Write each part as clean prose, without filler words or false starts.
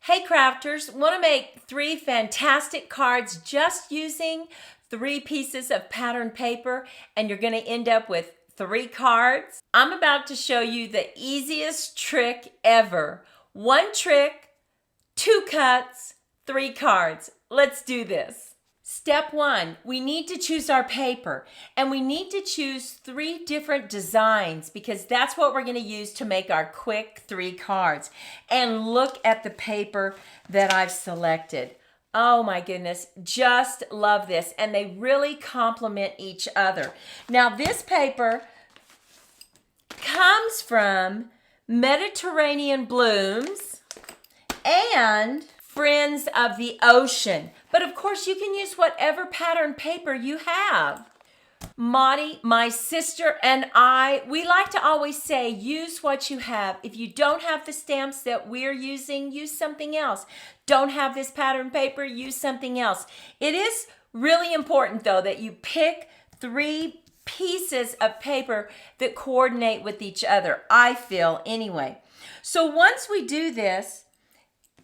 Hey crafters, want to make 3 fantastic cards just using 3 pieces of pattern paper and you're going to end up with 3 cards? I'm about to show you the easiest trick ever. 1 trick, 2 cuts, 3 cards. Let's do this. Step 1, we need to choose our paper, and we need to choose 3 different designs because that's what we're going to use to make our quick 3 cards. And look at the paper that I've selected. Oh my goodness, just love this, and they really complement each other. Now this paper comes from Mediterranean Blooms and Friends of the Ocean. But of course, you can use whatever pattern paper you have. Maudie, my sister, and I, we like to always say, use what you have. If you don't have the stamps that we're using, use something else. Don't have this pattern paper, use something else. It is really important, though, that you pick 3 pieces of paper that coordinate with each other, I feel, anyway. So once we do this,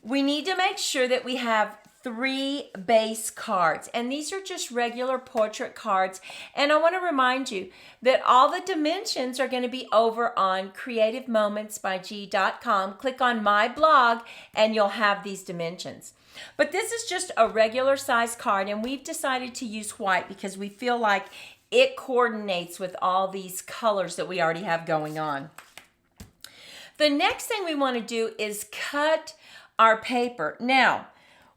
we need to make sure that we have 3 base cards, and these are just regular portrait cards. And I want to remind you that all the dimensions are going to be over on creativemomentsbyg.com. Click on my blog and you'll have these dimensions. But this is just a regular size card, and we've decided to use white because we feel like it coordinates with all these colors that we already have going on. The next thing we want to do is cut our paper. Now,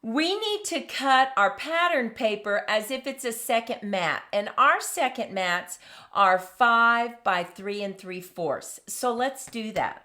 we need to cut our pattern paper as if it's a second mat, and our second mats are 5 by 3 3/4. So let's do that.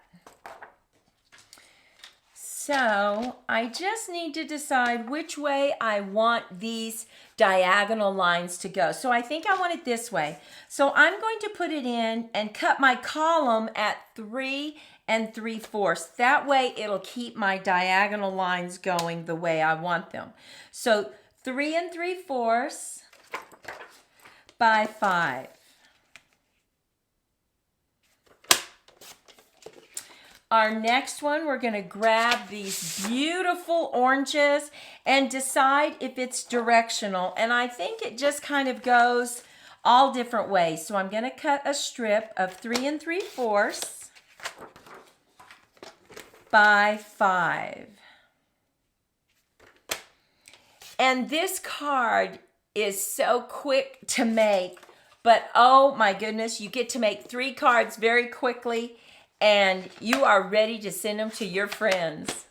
So I just need to decide which way I want these diagonal lines to go. So I think I want it this way. So I'm going to put it in and cut my column at 3 3/4. That way it'll keep my diagonal lines going the way I want them. So 3 3/4 by 5. Our next one, we're going to grab these beautiful oranges and decide if it's directional. And I think it just kind of goes all different ways. So I'm going to cut a strip of 3 3/4 by 5. And this card is so quick to make, but oh my goodness, you get to make 3 cards very quickly and you are ready to send them to your friends.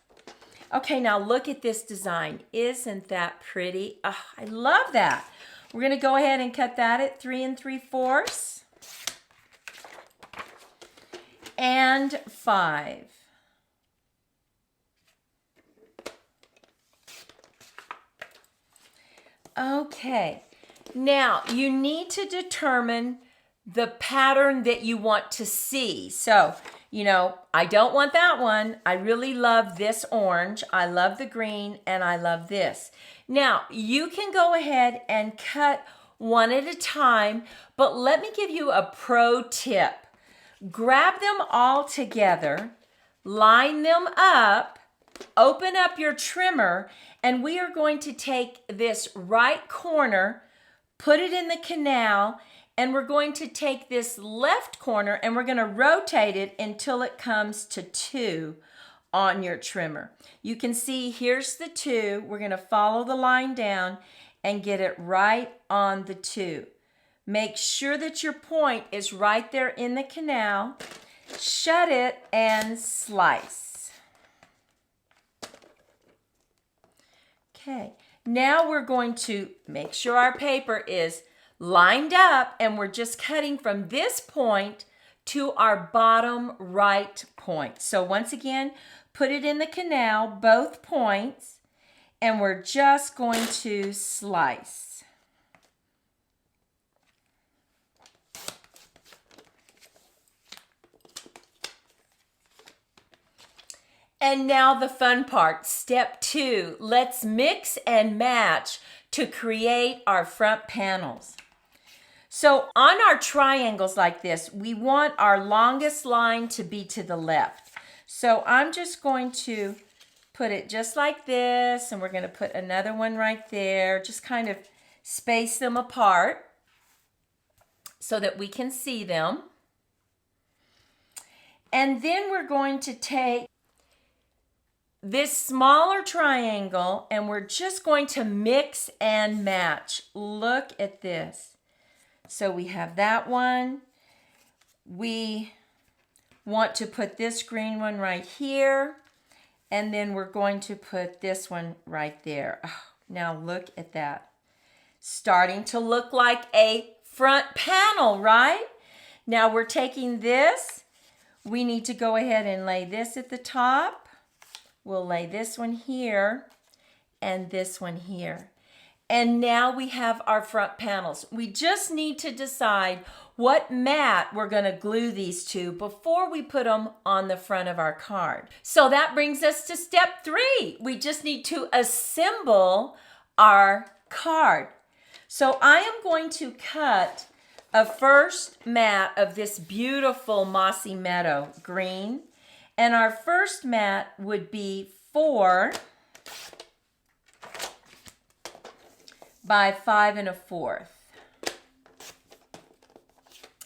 Okay, now look at this design. Isn't that pretty? Oh, I love that. We're going to go ahead and cut that at 3 3/4 and 5. Okay, now you need to determine the pattern that you want to see. So, I don't want that one. I really love this orange. I love the green, and I love this. Now, you can go ahead and cut one at a time, but let me give you a pro tip. Grab them all together, line them up, open up your trimmer, and we are going to take this right corner, put it in the canal, and we're going to take this left corner and we're going to rotate it until it comes to 2 on your trimmer. You can see here's the 2. We're going to follow the line down and get it right on the 2. Make sure that your point is right there in the canal. Shut it and slice. Okay, now we're going to make sure our paper is lined up, and we're just cutting from this point to our bottom right point. So once again, put it in the canal, both points, and we're just going to slice. And now the fun part, step 2. Let's mix and match to create our front panels. So on our triangles like this, we want our longest line to be to the left. So I'm just going to put it just like this, and we're going to put another one right there. Just kind of space them apart so that we can see them. And then we're going to take this smaller triangle and we're just going to mix and match. Look at this. So we have that one. We want to put this green one right here. And then we're going to put this one right there. Oh, now look at that. Starting to look like a front panel, right? Now we're taking this. We need to go ahead and lay this at the top. We'll lay this one here and this one here. And now we have our front panels. We just need to decide what mat we're going to glue these to before we put them on the front of our card. So that brings us to step 3. We just need to assemble our card. So I am going to cut a first mat of this beautiful mossy meadow green. And our first mat would be 4 by 5 1/4.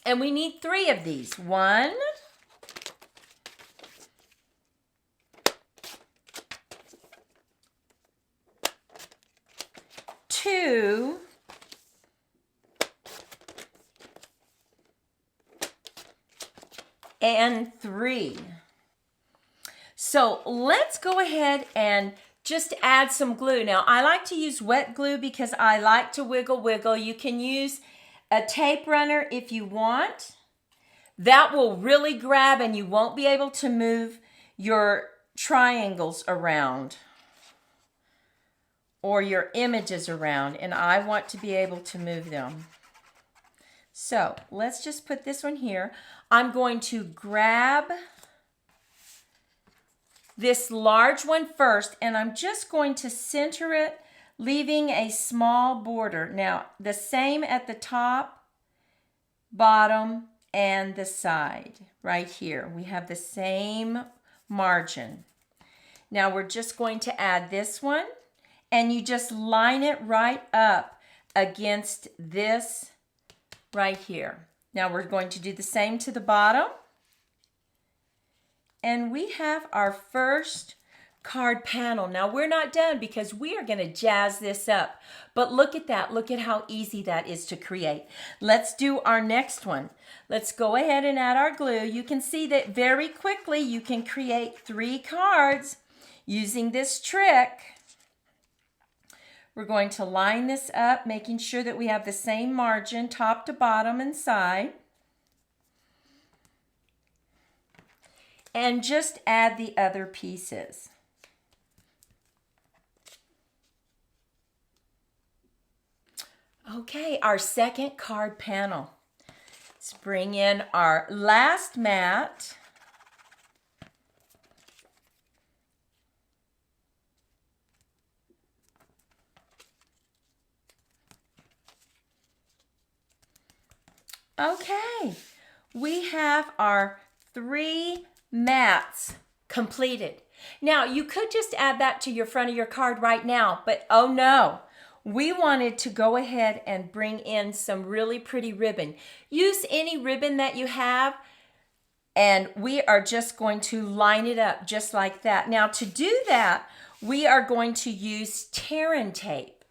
And we need 3 of these. 1, 2, and 3. So let's go ahead and just add some glue. Now I like to use wet glue because I like to wiggle. You can use a tape runner if you want. That will really grab and you won't be able to move your triangles around or your images around, and I want to be able to move them. So let's just put this one here. I'm going to grab this large one first, and I'm just going to center it, leaving a small border. Now, the same at the top, bottom, and the side. Right here, we have the same margin. Now, we're just going to add this one, and you just line it right up against this right here. Now, we're going to do the same to the bottom. And we have our first card panel. Now we're not done because we are going to jazz this up. But look at that. Look at how easy that is to create. Let's do our next one. Let's go ahead and add our glue. You can see that very quickly you can create 3 cards using this trick. We're going to line this up, making sure that we have the same margin, top to bottom and side. And just add the other pieces. Okay, our second card panel. Let's bring in our last mat. Okay, we have our 3 mats completed. Now, you could just add that to your front of your card right now, but oh no. We wanted to go ahead and bring in some really pretty ribbon. Use any ribbon that you have, and we are just going to line it up just like that. Now, to do that, we are going to use tear and tape.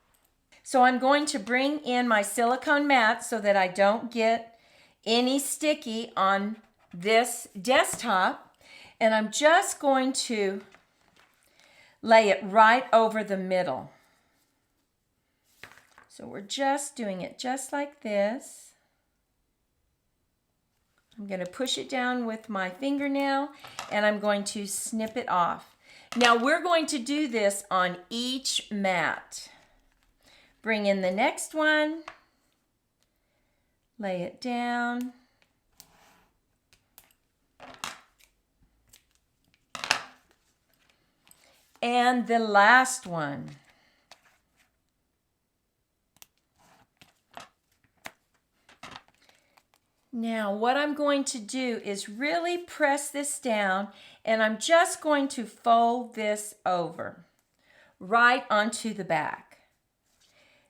So I'm going to bring in my silicone mat so that I don't get any sticky on this desktop. And I'm just going to lay it right over the middle. So we're just doing it just like this. I'm going to push it down with my fingernail and I'm going to snip it off. Now we're going to do this on each mat. Bring in the next one, lay it down. And the last one. Now what I'm going to do is really press this down, and I'm just going to fold this over right onto the back.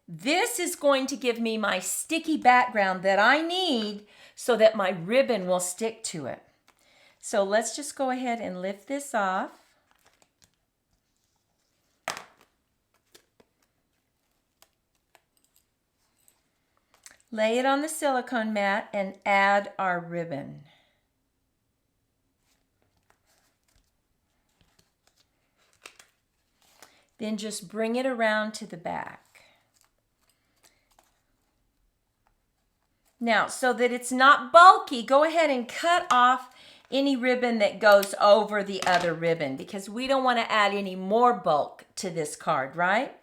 This is going to give me my sticky background that I need so that my ribbon will stick to it. So let's just go ahead and lift this off. Lay it on the silicone mat and add our ribbon. Then just bring it around to the back. Now, so that it's not bulky, go ahead and cut off any ribbon that goes over the other ribbon, because we don't want to add any more bulk to this card, right?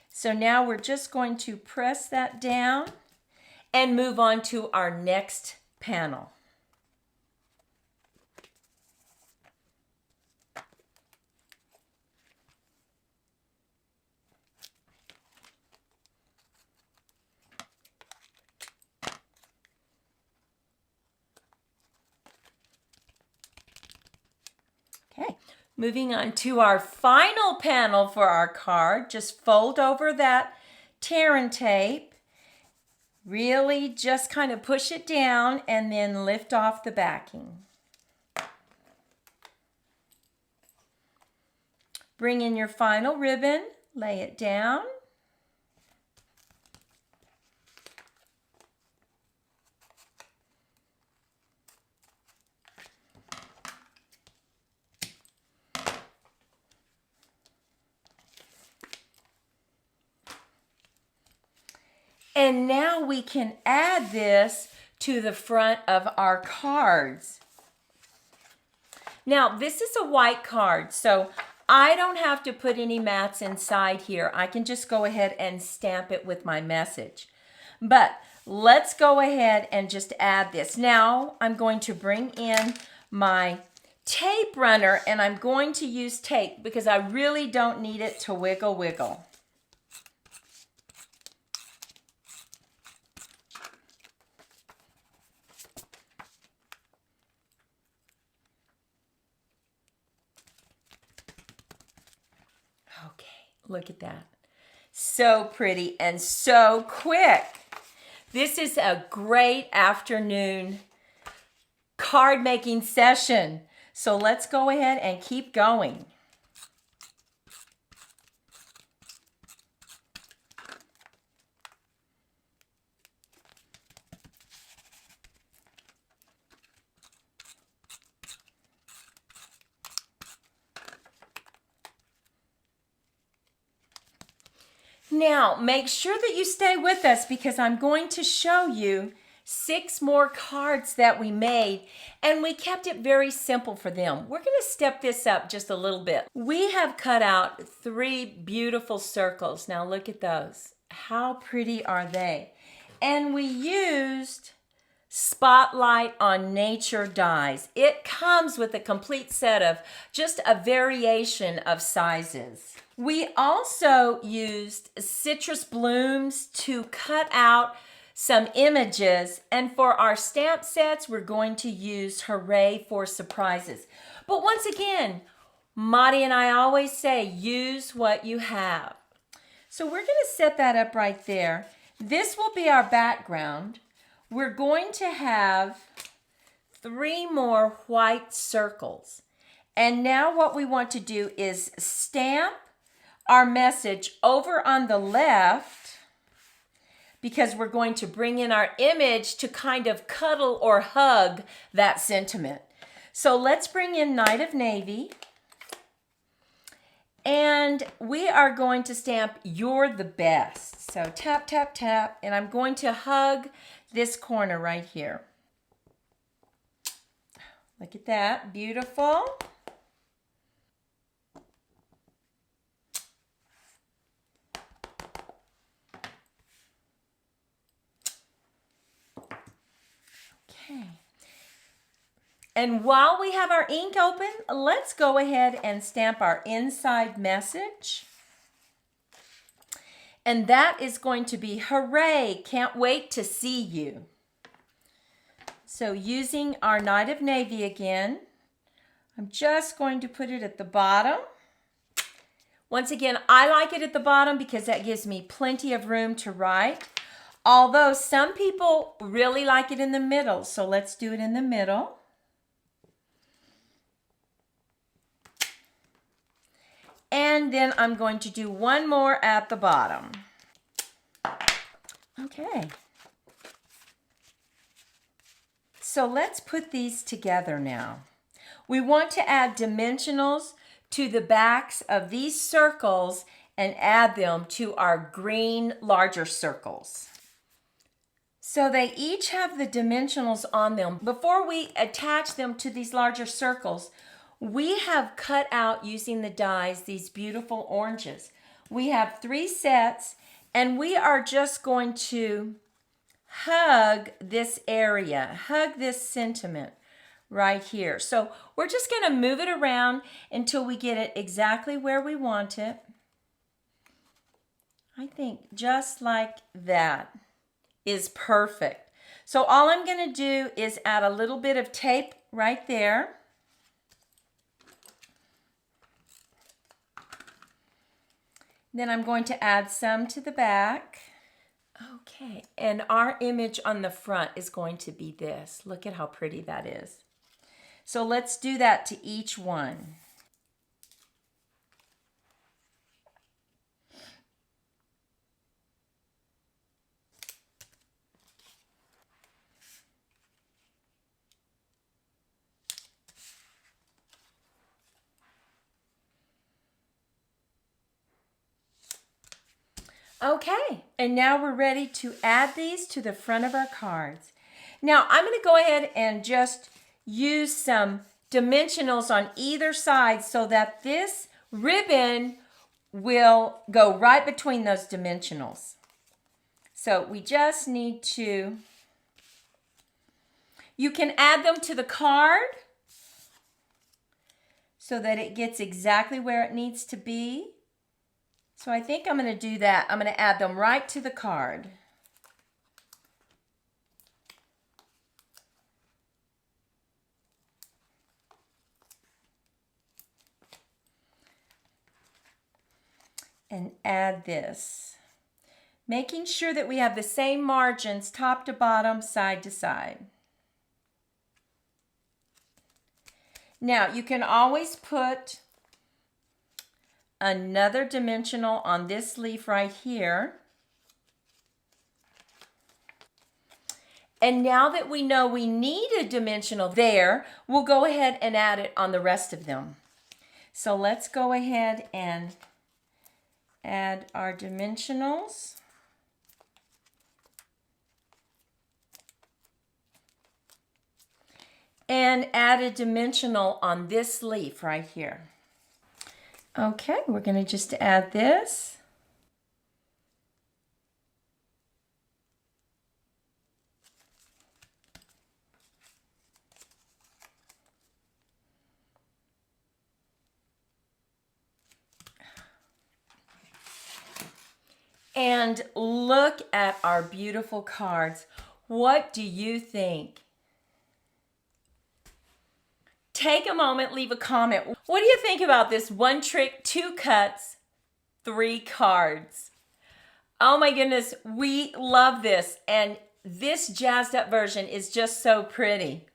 So now we're just going to press that down and move on to our next panel. Okay, moving on to our final panel for our card. Just fold over that tear and tape. Really just kind of push it down and then lift off the backing. Bring in your final ribbon, lay it down. And now we can add this to the front of our cards. Now, this is a white card, so I don't have to put any mats inside here. I can just go ahead and stamp it with my message. But let's go ahead and just add this. Now, I'm going to bring in my tape runner, and I'm going to use tape because I really don't need it to wiggle. Okay, look at that. So pretty and so quick. This is a great afternoon card making session. So let's go ahead and keep going. Now, make sure that you stay with us because I'm going to show you 6 more cards that we made, and we kept it very simple for them. We're going to step this up just a little bit. We have cut out 3 beautiful circles. Now look at those. How pretty are they? And we used Spotlight on Nature dies. It comes with a complete set of just a variation of sizes. We also used citrus blooms to cut out some images, and for our stamp sets, we're going to use Hooray for Surprises. But once again, Maddie and I always say, use what you have. So we're going to set that up right there. This will be our background. We're going to have 3 more white circles. And now what we want to do is stamp our message over on the left, because we're going to bring in our image to kind of cuddle or hug that sentiment. So let's bring in Night of Navy. And we are going to stamp You're the Best. So tap, tap, tap. And I'm going to hug this corner right here. Look at that. Beautiful. Okay. And while we have our ink open, let's go ahead and stamp our inside message. And that is going to be, hooray, can't wait to see you. So using our Night of Navy again, I'm just going to put it at the bottom. Once again, I like it at the bottom because that gives me plenty of room to write. Although some people really like it in the middle, so let's do it in the middle. And then I'm going to do one more at the bottom. Okay. So let's put these together now. We want to add dimensionals to the backs of these circles and add them to our green larger circles. So they each have the dimensionals on them. Before we attach them to these larger circles, we have cut out using the dies these beautiful oranges. We have 3 sets and we are just going to hug this area, hug this sentiment right here. So we're just going to move it around until we get it exactly where we want it. I think just like that is perfect. So all I'm going to do is add a little bit of tape right there. Then I'm going to add some to the back. Okay, and our image on the front is going to be this. Look at how pretty that is. So let's do that to each one. Okay, and now we're ready to add these to the front of our cards. Now I'm going to go ahead and just use some dimensionals on either side so that this ribbon will go right between those dimensionals. So we just need to, you can add them to the card so that it gets exactly where it needs to be. So I think I'm going to do that. I'm going to add them right to the card. And add this. Making sure that we have the same margins top to bottom, side to side. Now you can always put another dimensional on this leaf right here. And now that we know we need a dimensional there, we'll go ahead and add it on the rest of them. So let's go ahead and add our dimensionals. And add a dimensional on this leaf right here. Okay, we're going to just add this. And look at our beautiful cards. What do you think? Take a moment, leave a comment. What do you think about this 1 trick, 2 cuts, 3 cards? Oh my goodness, we love this. And this jazzed up version is just so pretty.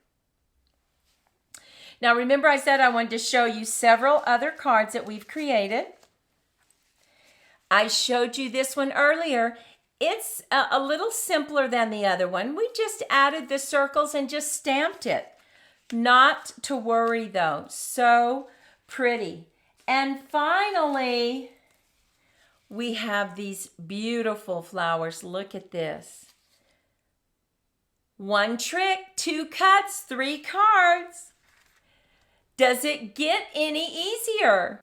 Now remember I said I wanted to show you several other cards that we've created. I showed you this one earlier. It's a little simpler than the other one. We just added the circles and just stamped it. Not to worry though, so pretty. And finally, we have these beautiful flowers. Look at this. 1 trick, 2 cuts, 3 cards. Does it get any easier?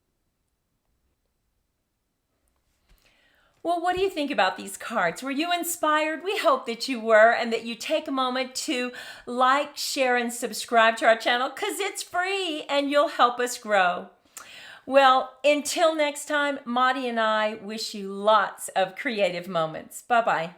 Well, what do you think about these cards? Were you inspired? We hope that you were, and that you take a moment to like, share, and subscribe to our channel because it's free and you'll help us grow. Well, until next time, Maudie and I wish you lots of creative moments. Bye-bye.